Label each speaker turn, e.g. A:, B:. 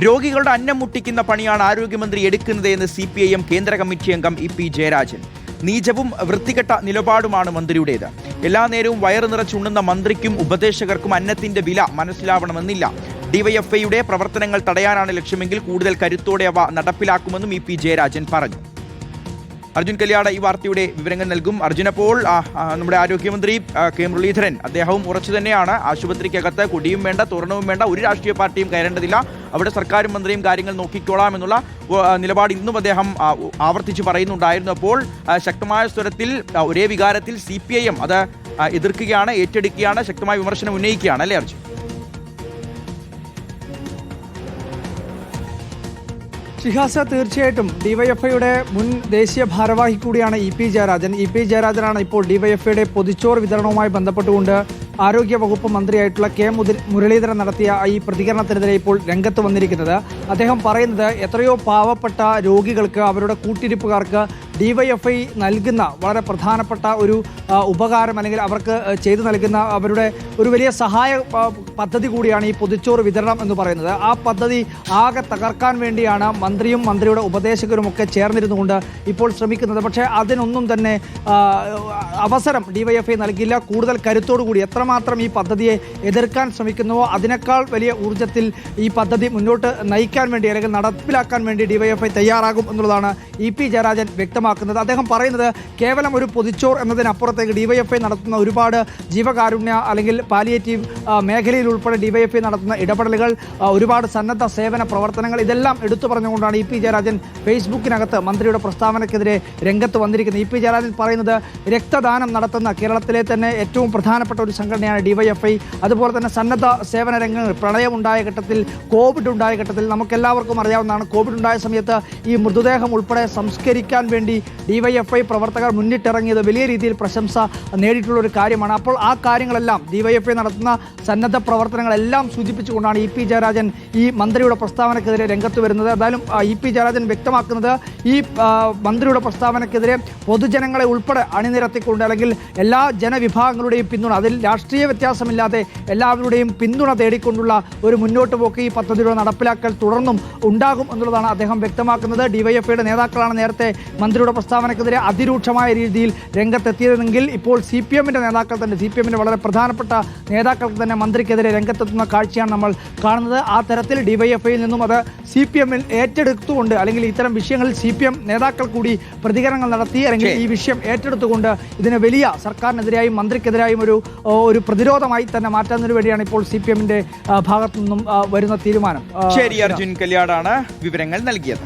A: രോഗികളുടെ അന്നം മുട്ടിക്കുന്ന പണിയാണ് ആരോഗ്യമന്ത്രി എടുക്കുന്നതെന്ന് CPIM കേന്ദ്ര കമ്മിറ്റി അംഗം EP ജയരാജൻ. നീചവും വൃത്തികെട്ട നിലപാടുമാണ് മന്ത്രിയുടേത്. എല്ലാ നേരവും വയറ് നിറച്ചുണ്ണുന്ന മന്ത്രിക്കും ഉപദേശകർക്കും അന്നത്തിന്റെ വില മനസ്സിലാവണമെന്നില്ല. DYFIയുടെ പ്രവർത്തനങ്ങൾ തടയാനാണ് ലക്ഷ്യമെങ്കിൽ കൂടുതൽ കരുത്തോടെ അവ നടപ്പിലാക്കുമെന്നും EP ജയരാജൻ പറഞ്ഞു. അർജുൻ കല്യാട് ഈ വാർത്തയുടെ വിവരങ്ങൾ നൽകും. അർജുൻ, അപ്പോൾ നമ്മുടെ ആരോഗ്യമന്ത്രി K മുരളീധരൻ അദ്ദേഹവും ഉറച്ചു തന്നെയാണ് ആശുപത്രിക്കകത്ത് കൊടിയും വേണ്ട തോരണവും വേണ്ട ഒരു രാഷ്ട്രീയ പാർട്ടിയും കയറേണ്ടതില്ല, അവിടെ സർക്കാരും മന്ത്രിയും കാര്യങ്ങൾ നോക്കിക്കോളാം എന്നുള്ള നിലപാട് ഇന്നും അദ്ദേഹം ആവർത്തിച്ച് പറയുന്നുണ്ടായിരുന്നു. അപ്പോൾ ശക്തമായ സ്വരത്തിൽ ഒരേ വികാരത്തിൽ CPIM അത് എതിർക്കുകയാണ്, ഏറ്റെടുക്കുകയാണ്, ശക്തമായ വിമർശനം ഉന്നയിക്കുകയാണ്, അല്ലേ അർജുൻ?
B: ഷിഹാസ, തീർച്ചയായിട്ടും DYFIയുടെ മുൻ ദേശീയ ഭാരവാഹി കൂടിയാണ് EP ജയരാജൻ. EP ജയരാജനാണ് ഇപ്പോൾ DYFIയുടെ പൊതിച്ചോറ് വിതരണവുമായി ബന്ധപ്പെട്ടുകൊണ്ട് ആരോഗ്യ വകുപ്പ് മന്ത്രിയായിട്ടുള്ള K മുരളീധരൻ നടത്തിയ ഈ പ്രതികരണത്തിനെതിരെ ഇപ്പോൾ രംഗത്ത് വന്നിരിക്കുന്നത്. അദ്ദേഹം പറയുന്നത് എത്രയോ പാവപ്പെട്ട രോഗികൾക്ക് അവരുടെ കൂട്ടിരിപ്പുകാർക്ക് DYFI നൽകുന്ന വളരെ പ്രധാനപ്പെട്ട ഒരു ഉപകാരം അല്ലെങ്കിൽ അവർക്ക് ചെയ്തു നൽകുന്ന അവരുടെ ഒരു വലിയ സഹായ പദ്ധതി കൂടിയാണ് ഈ പൊതിച്ചോറ് വിതരണം എന്ന് പറയുന്നത്. ആ പദ്ധതി ആകെ തകർക്കാൻ വേണ്ടിയാണ് മന്ത്രിയും മന്ത്രിയുടെ ഉപദേശകരുമൊക്കെ ചേർന്നിരുന്നുകൊണ്ട് ഇപ്പോൾ ശ്രമിക്കുന്നത്. പക്ഷേ അതിനൊന്നും തന്നെ അവസരം DYFI നൽകില്ല. കൂടുതൽ കരുത്തോടു കൂടി എത്രമാത്രം ഈ പദ്ധതിയെ എതിർക്കാൻ ശ്രമിക്കുന്നുവോ അതിനേക്കാൾ വലിയ ഊർജ്ജത്തിൽ ഈ പദ്ധതി മുന്നോട്ട് നയിക്കാൻ വേണ്ടി അല്ലെങ്കിൽ നടപ്പിലാക്കാൻ വേണ്ടി DYFI തയ്യാറാകും എന്നുള്ളതാണ് EP ജയരാജൻ വ്യക്തമാക്കുന്നത്. അദ്ദേഹം പറയുന്നത് കേവലം ഒരു പൊതിച്ചോർ എന്നതിനപ്പുറത്തേക്ക് DYFI നടത്തുന്ന ഒരുപാട് ജീവകാരുണ്യ അല്ലെങ്കിൽ പാലിയേറ്റീവ് മേഖലയിൽ ഉൾപ്പെടെ DYFI നടത്തുന്ന ഇടപെടലുകൾ, ഒരുപാട് സന്നദ്ധ സേവന പ്രവർത്തനങ്ങൾ, ഇതെല്ലാം എടുത്തു പറഞ്ഞുകൊണ്ടാണ് EP ജയരാജൻ ഫേസ്ബുക്കിനകത്ത് മന്ത്രിയുടെ പ്രസ്താവനയ്ക്കെതിരെ രംഗത്ത് വന്നിരിക്കുന്നത്. EP ജയരാജൻ പറയുന്നത് രക്തദാനം നടത്തുന്ന കേരളത്തിലെ തന്നെ ഏറ്റവും പ്രധാനപ്പെട്ട ഒരു സംഘടനയാണ് DYFI. അതുപോലെ തന്നെ സന്നദ്ധ സേവന രംഗങ്ങൾ, പ്രളയമുണ്ടായ ഘട്ടത്തിൽ, കോവിഡ് ഉണ്ടായ ഘട്ടത്തിൽ നമുക്കെല്ലാവർക്കും അറിയാവുന്നതാണ്. കോവിഡ് ഉണ്ടായ സമയത്ത് ഈ മൃതദേഹം ഉൾപ്പെടെ സംസ്കരിക്കാൻ വേണ്ടി DYFI പ്രവർത്തകർ മുന്നിട്ടിറങ്ങിയത് വലിയ രീതിയിൽ പ്രശംസ നേടിയിട്ടുള്ള ഒരു കാര്യമാണ്. അപ്പോൾ ആ കാര്യങ്ങളെല്ലാം DYFI നടത്തുന്ന സന്നദ്ധ പ്രവർത്തനങ്ങളെല്ലാം സൂചിപ്പിച്ചുകൊണ്ടാണ് EP ജയരാജൻ ഈ മന്ത്രിയുടെ പ്രസ്താവനയ്ക്കെതിരെ രംഗത്ത് വരുന്നത്. എന്തായാലും EP ജയരാജൻ വ്യക്തമാക്കുന്നത് ഈ മന്ത്രിയുടെ പ്രസ്താവനയ്ക്കെതിരെ പൊതുജനങ്ങളെ ഉൾപ്പെടെ അണിനിരത്തിക്കൊണ്ട് അല്ലെങ്കിൽ എല്ലാ ജനവിഭാഗങ്ങളുടെയും പിന്തുണ, അതിൽ രാഷ്ട്രീയ വ്യത്യാസമില്ലാതെ എല്ലാവരുടെയും പിന്തുണ തേടിക്കൊണ്ടുള്ള ഒരു മുന്നോട്ട് പോക്ക് ഈ പദ്ധതിയുടെ നടപ്പിലാക്കൽ തുടർന്നും ഉണ്ടാകും എന്നുള്ളതാണ് അദ്ദേഹം വ്യക്തമാക്കുന്നത്. DYFIയുടെ നേതാക്കളാണ് നേരത്തെ മന്ത്രിയുടെ പ്രസ്താവനയ്ക്കെതിരെ അതിരൂക്ഷമായ രീതിയിൽ രംഗത്തെത്തിയതെങ്കിൽ ഇപ്പോൾ CPMന്റെ നേതാക്കൾ തന്നെ, CPMന്റെ വളരെ പ്രധാനപ്പെട്ട നേതാക്കൾക്ക് തന്നെ മന്ത്രിക്കെതിരെ രംഗത്തെത്തുന്ന കാഴ്ചയാണ് നമ്മൾ കാണുന്നത്. ആ തരത്തിൽ DYFIയിൽ നിന്നും അത് CPMൽ ഏറ്റെടുത്തുകൊണ്ട് അല്ലെങ്കിൽ ഇത്തരം വിഷയങ്ങളിൽ CPM നേതാക്കൾ കൂടി പ്രതികരണങ്ങൾ നടത്തി അല്ലെങ്കിൽ ഈ വിഷയം ഏറ്റെടുത്തുകൊണ്ട് ഇതിനെ വലിയ സർക്കാരിനെതിരായും മന്ത്രിക്കെതിരായും ഒരു പ്രതിരോധമായി തന്നെ മാറ്റുന്നതിന് വേണ്ടിയാണ് ഇപ്പോൾ CPMന്റെ ഭാഗത്തു നിന്നും വരുന്ന തീരുമാനം.
A: ശരി, അർജുൻ കല്യാടാണ് വിവരങ്ങൾ നൽകിയത്.